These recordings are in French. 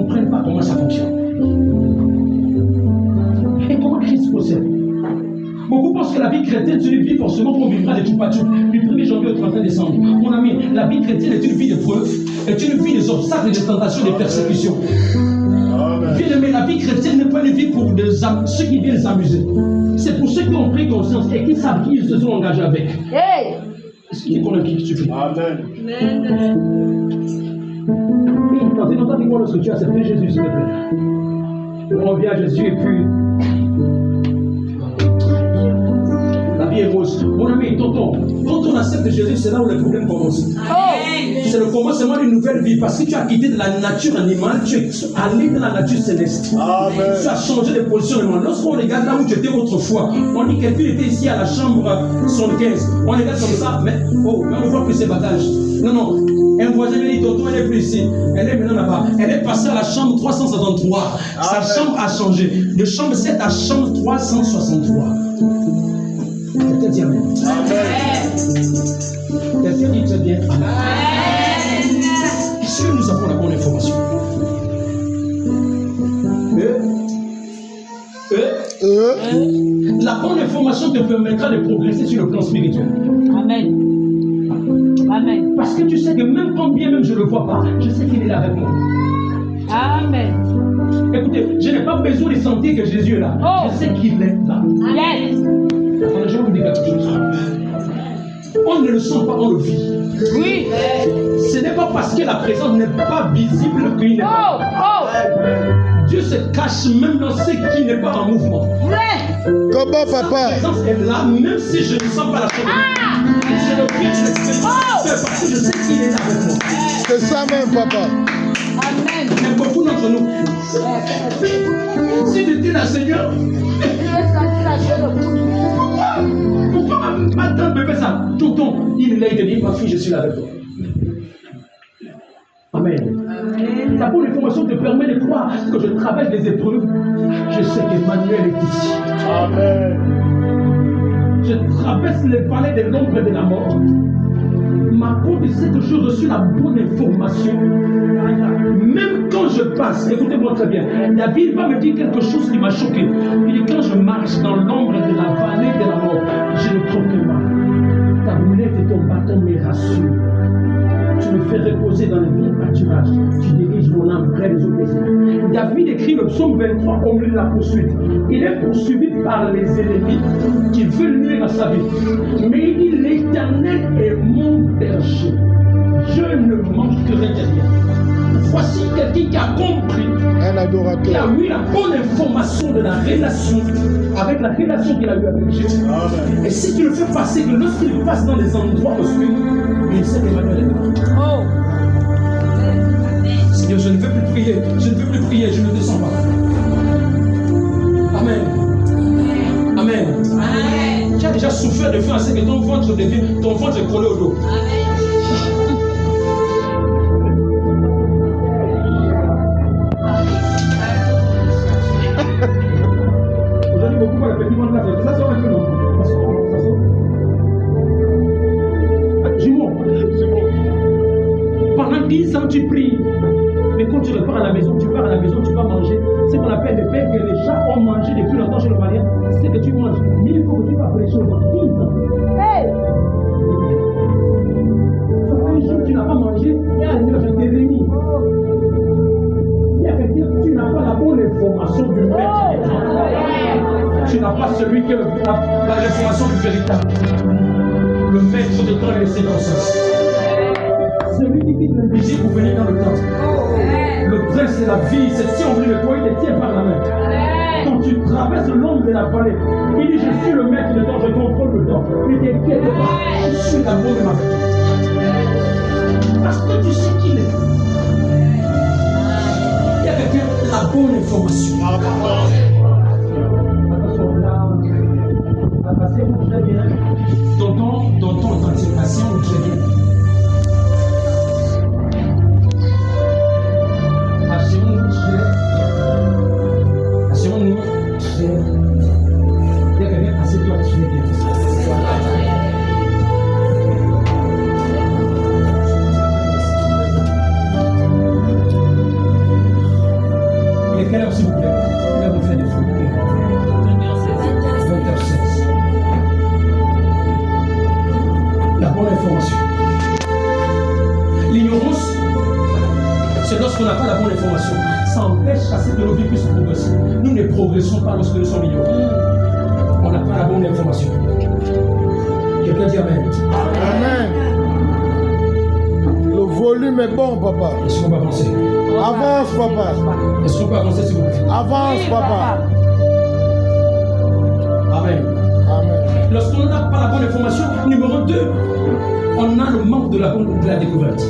comprennent pas comment ça fonctionne. Et comment Christ procède? Beaucoup pensent que la vie chrétienne, c'est une vie forcément qu'on vivra de tout pas tout, du 1er janvier au 31 décembre. Mon ami, la vie chrétienne est une vie d'épreuves, est une vie des obstacles, des tentations, des persécutions. Bien-aimé, la vie chrétienne n'est pas une vie pour ceux qui viennent s'amuser. C'est pour ceux qui ont pris conscience et qui savent qu'ils se sont engagés avec. Hey! Est-ce qu'il est convaincu que tu fais? Amen. Quand tu n'entends pas lorsque tu as accepté Jésus, s'il te plaît. Reviens à Jésus et puis. La vie est rose. Mon ami, tonton, quand on accepte Jésus, c'est là où le problème commence. C'est le commencement d'une nouvelle vie parce que tu as quitté de la nature animale, tu es allé dans la nature céleste. Amen. Tu as changé de positionnement. Lorsqu'on regarde là où tu étais autrefois, on dit que quelqu'un était ici à la chambre 75. On regarde comme ça, mais on ne voit plus ses bagages. Non. Un voisin lui dit, tonton, elle n'est plus ici. Elle est maintenant là-bas. Elle est passée à la chambre 363. Sa chambre a changé. De chambre 7 à chambre 363. Quelqu'un dit Amen. Quelqu'un dit très bien Amen. Est-ce que nous avons la bonne information? La bonne information te permettra de progresser sur le plan spirituel. Amen. Amen. Parce que tu sais que même quand bien même je ne le vois pas, je sais qu'il est là avec moi. Amen. Écoutez, je n'ai pas besoin de sentir que Jésus est là. Je sais qu'il est là. Yes. Attendez, je vais vous dire quelque chose. On ne le sent pas, on le vit. Oui. Ce n'est pas parce que la présence n'est pas visible qu'il n'est pas. Dieu se cache même dans ce qui n'est pas en mouvement. Comment, papa? La présence est là, même si je ne sens pas la chose. Je le vis, je l'expérimente parce que je sais qu'il est là avec moi. C'est ça même, papa. Amen. Mais beaucoup d'entre nous, si tu étais là, Seigneur, pourquoi ma tante me fait ça? Tonton, il est là, il te dit, ma fille, je suis là avec toi. Amen. La bonne information te permet de croire que je traverse des épreuves. Je sais qu'Emmanuel est ici. Amen. Je traverse les vallées de l'ombre et de la mort. Ma côte sait que je reçois la bonne information. Même quand je passe, écoutez-moi très bien, David va me dire quelque chose qui m'a choqué. Il dit, quand je marche dans l'ombre de la vallée de la mort, je ne crains que mal. Ta boulette et ton bâton me rassurent. Tu me fais reposer dans le vieux pâturage. Tu diriges mon âme près des eaux paisibles. David écrit le psaume 23 au milieu de la poursuite. Il est poursuivi par les ennemis qui veulent nuire à sa vie. Mais il dit, l'Éternel est mon berger. Je ne manquerai de rien. Voici quelqu'un qui a compris, Un adorateur. qui a eu la bonne information de la relation, avec la relation qu'il a eue avec Jésus. Et si tu le fais passer, que lorsqu'il passe dans des endroits obscurs, il sait qu'Emmanuel est là. Seigneur, je ne veux plus prier, je ne veux plus prier, je ne descends pas. Amen. Amen. Amen. Tu as déjà souffert de faim, c'est que ton ventre est collé au dos. Aujourd'hui, beaucoup pour le petit ventre là, ça sort un peu, non? Ça sort. Jumeau. Pendant 10 ans, tu pries. Mais quand tu repars à la maison, tu vas manger. Ce qu'on appelle le pain que les chats ont mangé depuis longtemps chez le malien, c'est que tu manges. Mais il faut que tu vas prêcher au moins 10 ans. Hey! Un jour, tu n'as pas mangé, et à dire, je t'ai remis. Il y a quelqu'un, tu n'as pas la bonne information du maître. Tu n'as pas celui qui a l'information du véritable. Le maître de temps et les circonstances. Celui qui quitte l'invisible pour venir dans le temps. Le prince de la vie, c'est si on veut le quoi, il te tient par la main. Quand tu traverses l'ombre de la vallée, il dit, je suis le maître de temps, je contrôle le temps. Ne t'inquiète pas, je suis l'amour de ma vie. Parce que tu sais qu'il est. Il y a quelqu'un, la bonne information. Attention, là, asseyez-vous très bien. Tonton, asseyez-vous très bien. Asseyons-nous très bien. Il y a quelqu'un, assieds-toi très bien. est quelle heure, s'il vous plaît? Là, vous faites des fous. 20h16. La bonne information. L'ignorance, c'est lorsqu'on n'a pas la bonne information. Ça empêche à ce que nos vies puissent progresser. Nous ne progressons pas lorsque nous sommes ignorants. On n'a pas la bonne information. Quelqu'un dit Amen. Amen. Le volume est bon, papa. Est-ce qu'on va avancer? Avance, papa. Est-ce qu'on peut avancer, s'il vous plaît? Avance, papa. Amen. Amen. Lorsqu'on n'a pas la bonne information, numéro 2, on a le manque de la découverte.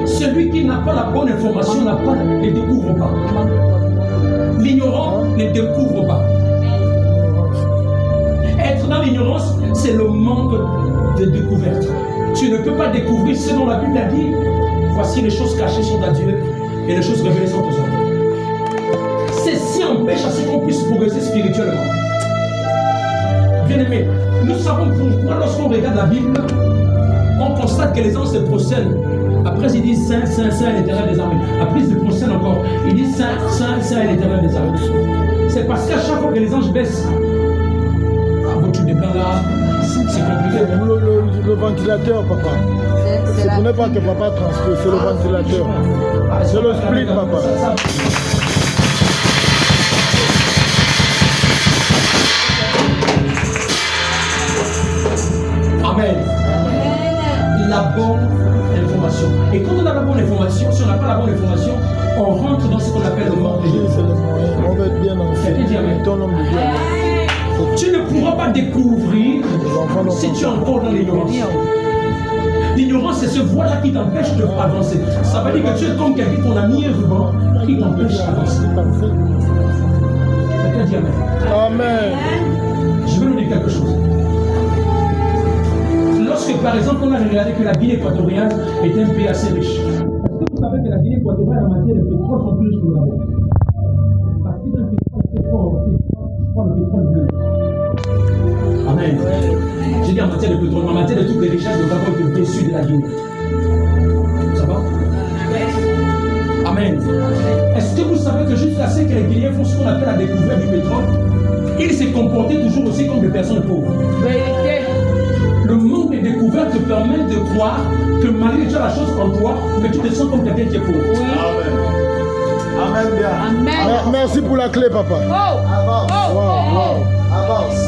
Celui qui n'a pas la bonne information ne découvre pas. L'ignorant ne découvre pas. Être dans l'ignorance, c'est le manque de découverte. Tu ne peux pas découvrir ce dont la Bible a dit. Voici les choses cachées sont à Dieu et les choses révélées sont aux hommes. Ceci empêche à ce qu'on puisse progresser spirituellement. Bien-aimés, nous savons pourquoi lorsqu'on regarde la Bible, on constate que les anges se prosternent. Après, ils disent Saint, Saint, Saint, l'Éternel des armées. Après, ils se prosternent encore. Ils disent Saint, Saint, Saint, l'Éternel des armées. C'est parce qu'à chaque fois que les anges baissent, votre truc de blanc là, c'est compliqué. Le ventilateur, papa. Ce n'est pas que papa transpire, c'est le ventilateur. C'est le split, papa. Amen. La bonne information. Et quand on a la bonne information, si on n'a pas la bonne information, on rentre dans ce qu'on appelle le manque de Dieu. C'est le moyen. On va être bien enseigné. Ton nom de Dieu. Tu ne pourras pas découvrir si tu es encore dans l'ignorance. L'ignorance, c'est ce voie-là qui t'empêche d'avancer. Ça veut dire que tu es comme quelqu'un qu'on a mis un ruban qui t'empêche d'avancer. Quelqu'un dit Amen. Amen. Je vais vous dire quelque chose. Lorsque, par exemple, on a regardé que la Guinée équatoriale est un pays assez riche. Est-ce que vous savez que la Guinée équatoriale, en matière de pétrole, sont plus riches que le Gabon? Parce qu'ils ont un pétrole assez fort, je crois le pétrole bleu. Amen. J'ai dit en matière de pétrole, en matière de toutes les richesses, le Gabon est au-dessus de la Guinée. Ça va? Amen. Est-ce que vous savez que jusqu'à ce que les Guinéens font ce qu'on appelle la découverte du pétrole, ils se comportaient toujours aussi comme des personnes pauvres? Vérité. Le manque de découverte te permet de croire que malgré que tu as la chose en toi, que tu te sens comme quelqu'un qui est pauvre. Oui. Amen. Bien. Amen. Merci pour la clé, papa. Oh. Avance. Oh. Wow. Avance.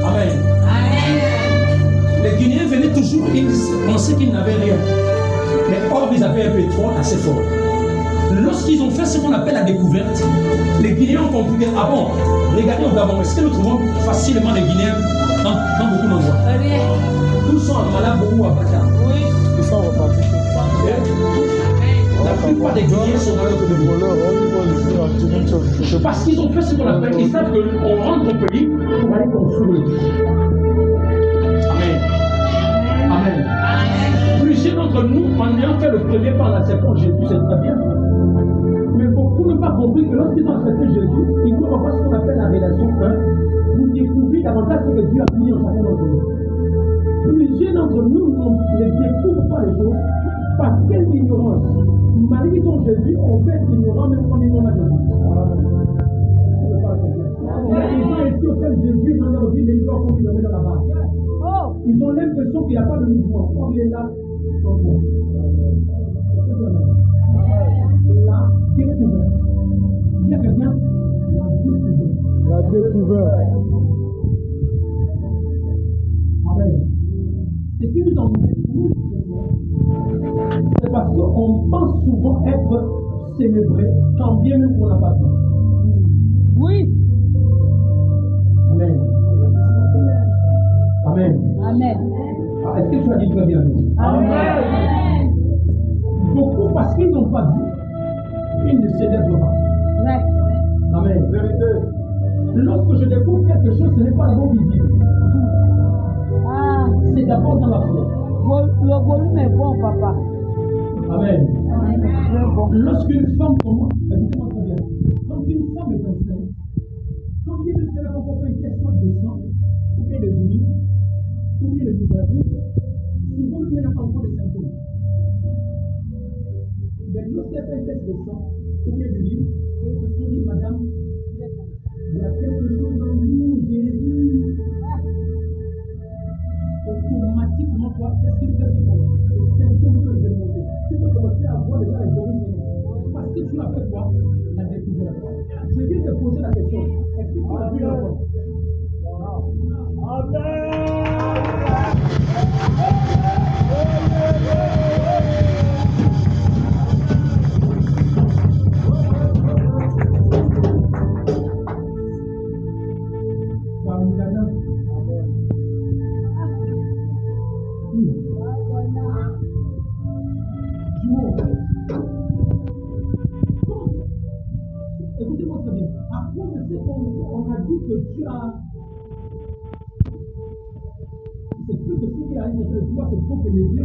Amen. Amen. Les Guinéens venaient toujours, ils pensaient qu'ils n'avaient rien. Mais or, ils avaient un pétrole assez fort. Lorsqu'ils ont fait ce qu'on appelle la découverte, les Guinéens ont compris que, ah bon, regardez au Gabon, est-ce que nous trouvons facilement les Guinéens dans beaucoup d'endroits? Rien. Tous sont à Malabo ou à Bata. Oui. Ils sont repartis. La plupart des Guinéens sont dans l'autre niveau. Parce qu'ils ont fait ce qu'on appelle, ils savent qu'on rentre au pays pour aller construire le pays. Amen. Amen. Plusieurs d'entre nous, en ayant fait le premier pas en acceptant Jésus, c'est très bien. Mais beaucoup n'ont pas compris que lorsqu'ils ont accepté Jésus, ils doivent avoir ce qu'on appelle la relation 1. Vous découvrez davantage ce que Dieu a mis en chacun d'entre nous. Plusieurs d'entre nous ne découvrent pas les choses parce qu'elle est ignorance. Malgré qu'ils ont Jésus, on peut être ignorant même quand ils ont Jésus. Il y a des gens ici auxquels Jésus est dans leur vie, mais ils doivent qu'on le met dans la barre. Oh. Ils ont l'impression qu'il n'y a pas de mouvement. Or, il est là. La découverte. Il y a quelqu'un? La découverte. La découverte. Amen. Ce qui nous emmène, c'est parce qu'on pense souvent être célébré quand bien même qu'on n'a pas vu. Oui. Amen. Amen. Amen. Ah, est-ce que tu as dit très bien? Amen. Beaucoup parce qu'ils n'ont pas vu, ils ne célèbrent pas. Ouais. Amen. Vérité. Lorsque je découvre quelque chose, ce n'est pas d'abord visible. Ah. C'est d'abord dans la foi. Le volume est bon, papa. Amen. C'est bon. Lorsqu'une femme commence, écoutez-moi très bien, quand une femme est enceinte, quand il y a une question de sang, ou bien des urines, ou bien des physiologies, souvent même elle n'a pas encore des symptômes. Mais lorsqu'elle fait un test de sang, ou bien du livre, lorsqu'on dit, madame, il y a quelque chose en vous, Jésus. Automatiquement, quoi, qu'est-ce qu'il fait sur moi? Les symptômes peuvent remonter. Tu peux commencer à voir déjà les guérisons. Parce que tu as fait quoi? La découverte. Je viens te poser la question. Est-ce que tu as vu l'enfant? Écoutez-moi très bien. Après, on a dit que tu as. C'est plus que ce qui a été de toi, c'est trop élevé.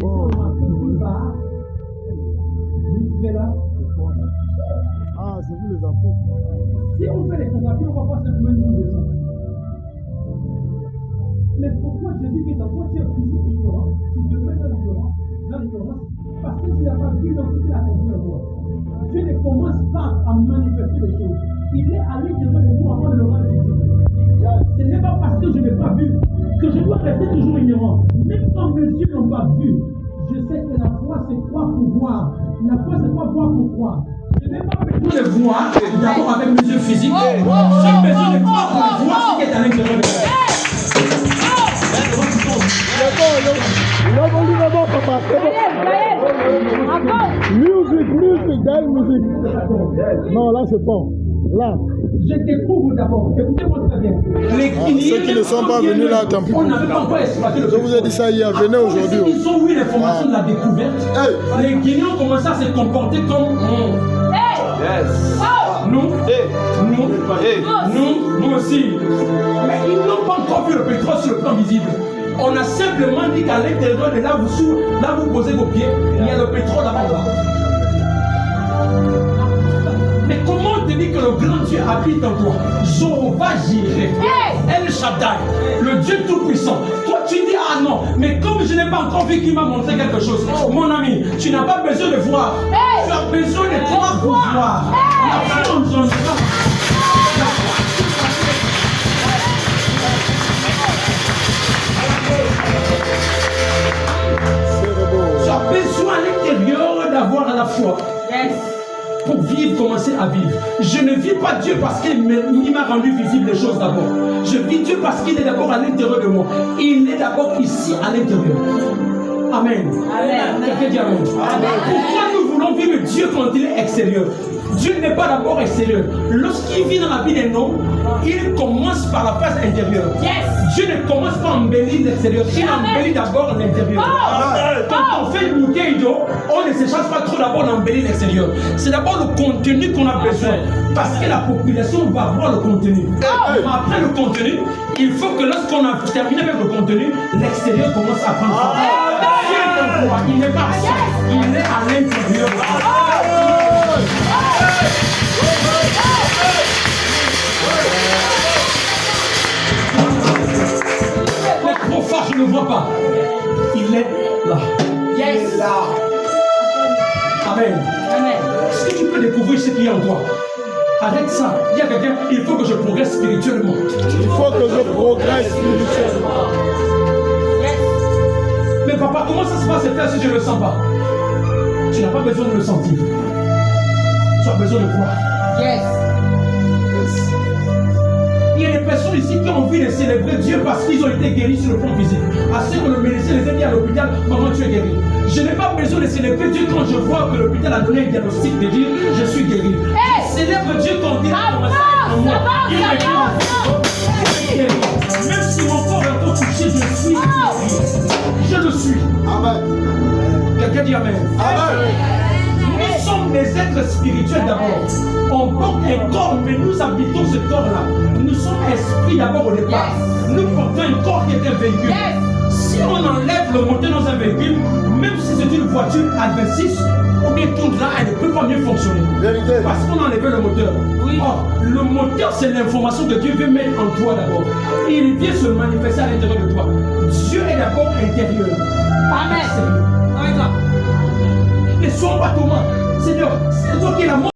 On a fait plus bas. Là. Ah, c'est vous les apôtres. Si on fait l'échographie, on va pas simplement nous descendre. Mais pourquoi Jésus dit dans toi, tu es toujours ignorant? Tu te mets dans l'ignorance, parce que tu n'as pas vu dans ce qu'il a accompli en toi. Dieu ne commence pas à manifester les choses. Il est à l'intérieur de nous avant de le rendre visible. Ce n'est pas parce que je n'ai pas vu que je dois rester toujours ignorant. Même quand mes yeux n'ont pas vu, je sais que la foi c'est croire pour voir. La foi c'est pas voir pour croire. Je n'ai pas besoin de voir d'abord avec mes yeux physiques. J'ai besoin de croire pour voir ce qui est à l'intérieur de moi. Papa. Musique, Gaël, musique. Non, là c'est bon. Là. Je découvre d'abord, écoutez-moi très bien. Ceux qui ne sont pas venus là, tant pis. On n'avait pas encore exploité le Je vous ai dit ça hier, venez aujourd'hui. Ils ont eu l'information de la découverte. Les Guinéens ont commencé à se comporter comme nous aussi. Mais ils n'ont pas encore vu le pétrole sur le plan visible. On a simplement dit qu'à l'intérieur de là vous posez vos pieds, il y a le pétrole là-bas. Mais comment on te dit que le grand Dieu habite en toi? Jéhovah Jireh, El Shaddai, le Dieu Tout-Puissant. Toi tu dis ah non, mais comme je n'ai pas encore vu qu'il m'a montré quelque chose, mon ami, tu n'as pas besoin de voir. Tu as besoin de croire pour voir. La foi engendrera. Tu as besoin à l'intérieur d'avoir la foi. Pour vivre, commencer à vivre. Je ne vis pas Dieu parce qu'il m'a rendu visible les choses d'abord. Je vis Dieu parce qu'il est d'abord à l'intérieur de moi. Il est d'abord ici à l'intérieur. Amen. Quelqu'un dit amen. Pourquoi nous voulons vivre Dieu quand il est extérieur? Dieu n'est pas d'abord extérieur. Lorsqu'il vit dans la vie d'un homme, il commence par la phase intérieure. Dieu ne commence pas à embellir l'extérieur, il embellit d'abord l'intérieur. Quand on fait une bouteille d'eau, on ne se cherche pas trop d'abord d'embellir l'extérieur. C'est d'abord le contenu qu'on a besoin. Parce que la population va voir le contenu. Après le contenu, il faut que lorsqu'on a terminé avec le contenu, l'extérieur commence à prendre forme. Dieu est en toi, il n'est pas seul, il est à l'intérieur. Mais trop fort, je ne le vois pas. Il est là. Amen. Est-ce que tu peux découvrir ce qu'il y a en toi? Arrête ça. Il y a quelqu'un, il faut que je progresse spirituellement. Il faut que je progresse spirituellement. Mais papa, comment ça se passe si je ne le sens pas? Tu n'as pas besoin de le sentir. Tu as besoin de croire. Il y a des personnes ici qui ont envie de célébrer Dieu parce qu'ils ont été guéris sur le plan physique. À ce que le médecin les a dit à l'hôpital, maman tu es guéri. Je n'ai pas besoin de célébrer Dieu quand je vois que l'hôpital a donné un diagnostic de dire je suis guéri. Je célèbre Dieu quand il a commencé à moi. Il est guéri. Même si mon corps est encore touché, je suis guéri. Je le suis. Amen. Quelqu'un dit amen. Amen. Nous sommes des êtres spirituels d'abord. On porte un corps, mais nous habitons ce corps-là. Nous sommes esprits d'abord au départ. Nous portons un corps qui est un véhicule. Si on enlève le moteur dans un véhicule, même si c'est une voiture Advent ou bien Tundra, elle ne peut pas mieux fonctionner. Vérité. Parce qu'on a enlevé le moteur. Or, le moteur, c'est l'information que Dieu veut mettre en toi d'abord. Il vient se manifester à l'intérieur de toi. Dieu est d'abord intérieur. Amen. Et sois pas Thomas. Seigneur, c'est toi qui es la mort.